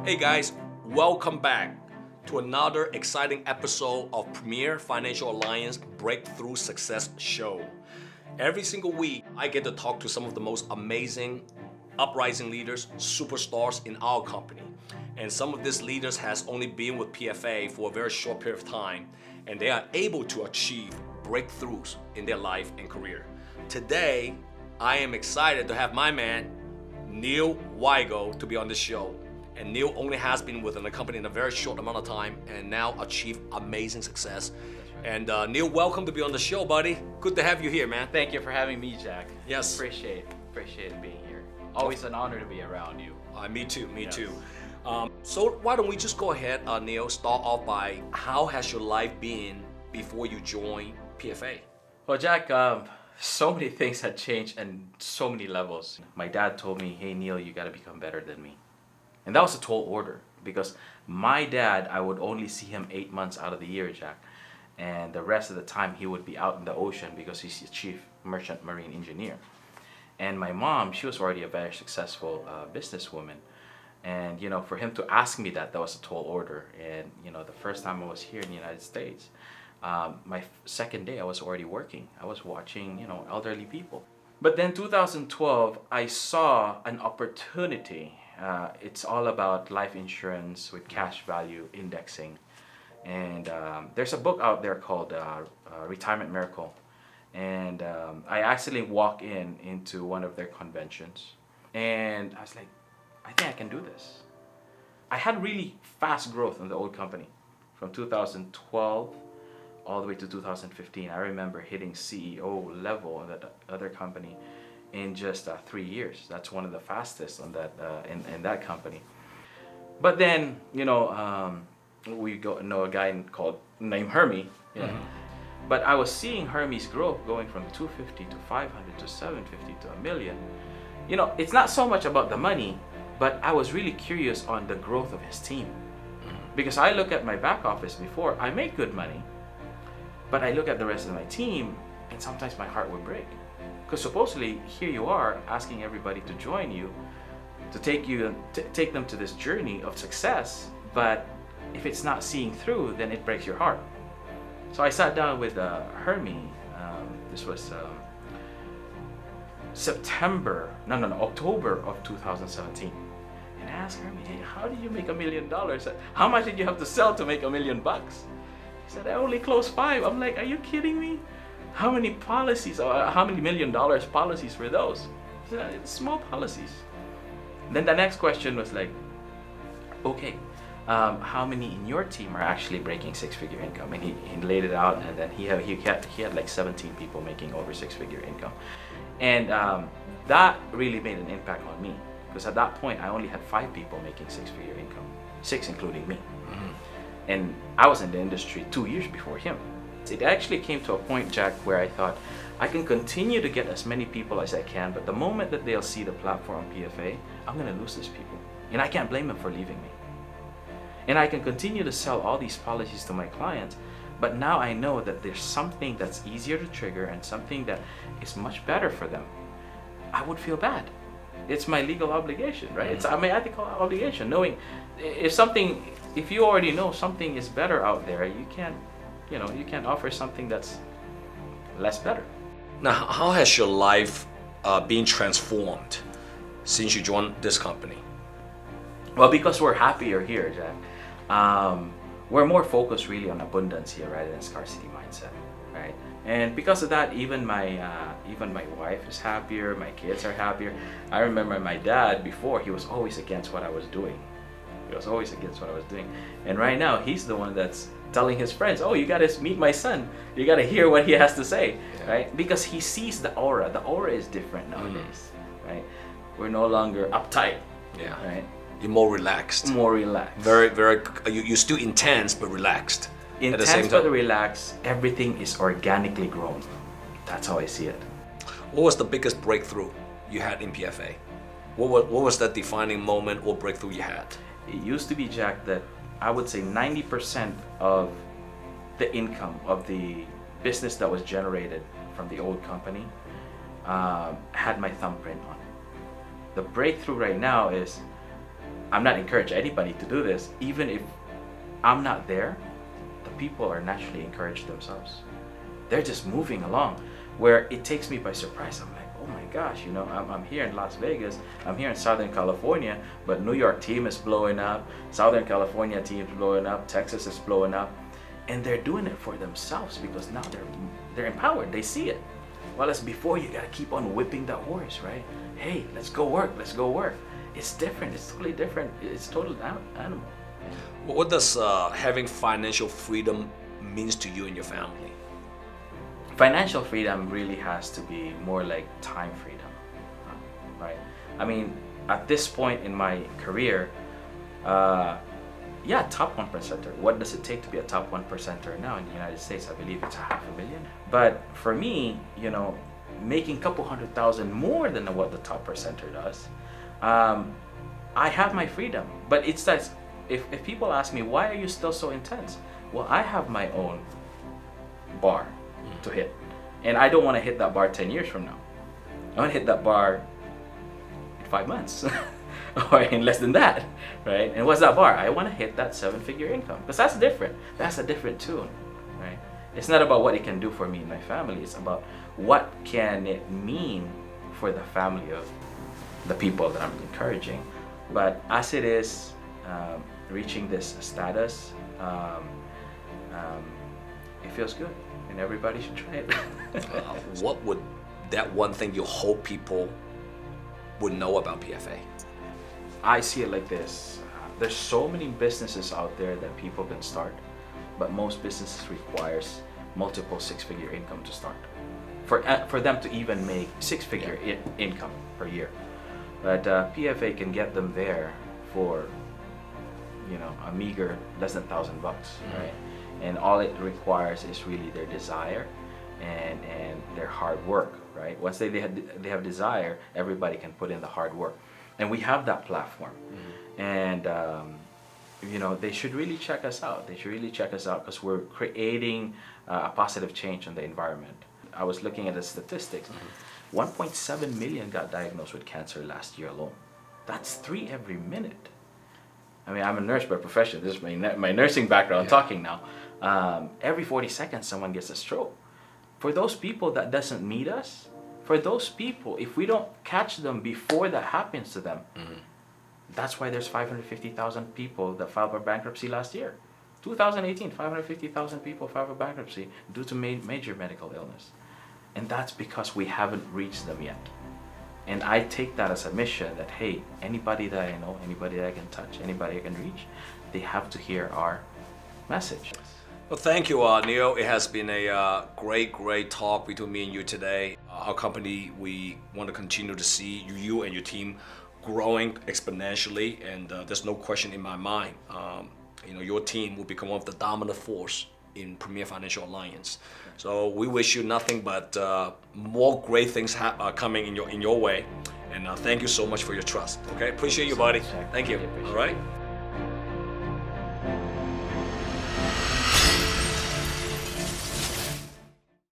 Hey guys, welcome back to another exciting episode of Premier Financial Alliance Breakthrough Success Show. Every single week, I get to talk to some of the most amazing uprising leaders, superstars in our company. And some of these leaders has only been with PFA for a very short period of time, and they are able to achieve breakthroughs in their life and career. Today, I am excited to have my man, Neil Weigel, to be on the show. And Neil only has been within the company in a very short amount of time and now achieved amazing success. And Neil, welcome to be on the show, buddy. Good to have you here, man. Thank you for having me, Jack. Yes. Appreciate being here. Always an honor to be around you. Me too. Yes. So why don't we just go ahead, Neil, start off by how has your life been before you joined PFA? Well, Jack, so many things had changed and so many levels. My dad told me, hey, Neil, you got to become better than me. And that was a tall order because my dad, I would only see him 8 months out of the year, Jack. And the rest of the time he would be out in the ocean because he's the chief merchant marine engineer. And my mom, she was already a very successful businesswoman. And, for him to ask me that was a tall order. And, the first time I was here in the United States, my second day I was already working. I was watching, elderly people. But then 2012, I saw an opportunity. It's all about life insurance with cash value indexing. And there's a book out there called Retirement Miracle. And I actually walked into one of their conventions. And I was like, I think I can do this. I had really fast growth in the old company. From 2012 all the way to 2015. I remember hitting CEO level in that other company in just 3 years. That's one of the fastest on that in that company. But then, we know a guy named Hermie. Yeah. Mm-hmm. But I was seeing Hermie's growth going from 250 to 500 to 750 to a million. It's not so much about the money, but I was really curious on the growth of his team. Mm-hmm. Because I look at my back office before, I make good money, but I look at the rest of my team and sometimes my heart would break. Because supposedly here you are asking everybody to join you, to take them to this journey of success, but if it's not seeing through, then it breaks your heart. So I sat down with Hermie. This was October of 2017, and I asked Hermie, hey, how did you make $1 million? How much did you have to sell to make $1 million? He said, I only closed 5. I'm like, are you kidding me? How many policies, or how many $1 million policies were those? He said, it's small policies. Then the next question was like, okay, how many in your team are actually breaking six-figure income? And he laid it out, and then he had like 17 people making over six-figure income. And that really made an impact on me, because at that point I only had 5 people making six-figure income, 6 including me. Mm-hmm. And I was in the industry 2 years before him. It actually came to a point, Jack, where I thought I can continue to get as many people as I can, but the moment that they'll see the platform PFA, I'm going to lose these people. And I can't blame them for leaving me. And I can continue to sell all these policies to my clients, but now I know that there's something that's easier to trigger and something that is much better for them. I would feel bad. It's my legal obligation, right? It's my ethical obligation, knowing if you already know something is better out there, you can't offer something that's less better. Now, how has your life been transformed since you joined this company? Well, because we're happier here, Jack. We're more focused really on abundance here rather than scarcity mindset, right? And because of that, even my wife is happier, my kids are happier. I remember my dad before, he was always against what I was doing. And right now, he's the one that's telling his friends, oh, you gotta meet my son. You gotta hear what he has to say, right? Because he sees the aura. The aura is different nowadays, right? We're no longer uptight, right? You're more relaxed. Very, very. You're still intense but relaxed. Intense at the same but time. relaxed. Everything is organically grown. That's how I see it. What was the biggest breakthrough you had in PFA? What was that defining moment or breakthrough you had? It used to be, Jack, that I would say 90% of the income of the business that was generated from the old company had my thumbprint on it. The breakthrough right now is I'm not encouraging anybody to do this. Even if I'm not there, the people are naturally encouraged themselves. They're just moving along, where it takes me by surprise. I'm like, oh my gosh, I'm here in Las Vegas, I'm here in Southern California, but New York team is blowing up, Southern California team is blowing up, Texas is blowing up, and they're doing it for themselves because now they're empowered. They see it. Well, as before, you gotta keep on whipping that horse, right? Hey, let's go work, let's go work. It's different, it's totally different, it's total animal. What does having financial freedom means to you and your family? Financial freedom really has to be more like time freedom, right? I mean, at this point in my career, yeah, top 1%er. What does it take to be a top 1%er now in the United States? I believe it's $500,000. But for me, making a couple $100,000 more than what the top percenter does, I have my freedom. But it's that if people ask me, why are you still so intense? Well, I have my own bar to hit. And I don't want to hit that bar 10 years from now. I want to hit that bar in 5 months or in less than that, right? And what's that bar? I want to hit that 7-figure income because that's different. That's a different tune, right? It's not about what it can do for me and my family. It's about what can it mean for the family of the people that I'm encouraging. But as it is, reaching this status, it feels good, and everybody should try it. What would that one thing you hope people would know about PFA? I see it like this. There's so many businesses out there that people can start, but most businesses requires multiple 6-figure income to start. For them to even make 6-figure income per year. But PFA can get them there for a meager less than $1,000, right? And all it requires is really their desire and their hard work, right? Once they have desire, everybody can put in the hard work, and we have that platform. And they should really check us out. They should really check us out because we're creating a positive change in the environment. I was looking at the statistics. 1.7 million got diagnosed with cancer last year alone. That's 3 every minute. I mean, I'm a nurse by profession. This is my nursing background talking now. Every 40 seconds, someone gets a stroke. For those people that doesn't need us, for those people, if we don't catch them before that happens to them, that's why there's 550,000 people that filed for bankruptcy last year. 2018, 550,000 people filed for bankruptcy due to major medical illness. And that's because we haven't reached them yet. And I take that as a mission that, hey, anybody that I know, anybody that I can touch, anybody I can reach, they have to hear our message. Well, thank you, Neil. It has been a great talk between me and you today. Our company, we want to continue to see you and your team growing exponentially, and there's no question in my mind. Your team will become one of the dominant force in Premier Financial Alliance. So we wish you nothing but more great things coming in your way. And thank you so much for your trust. Okay, appreciate you, buddy. Thank you. All right.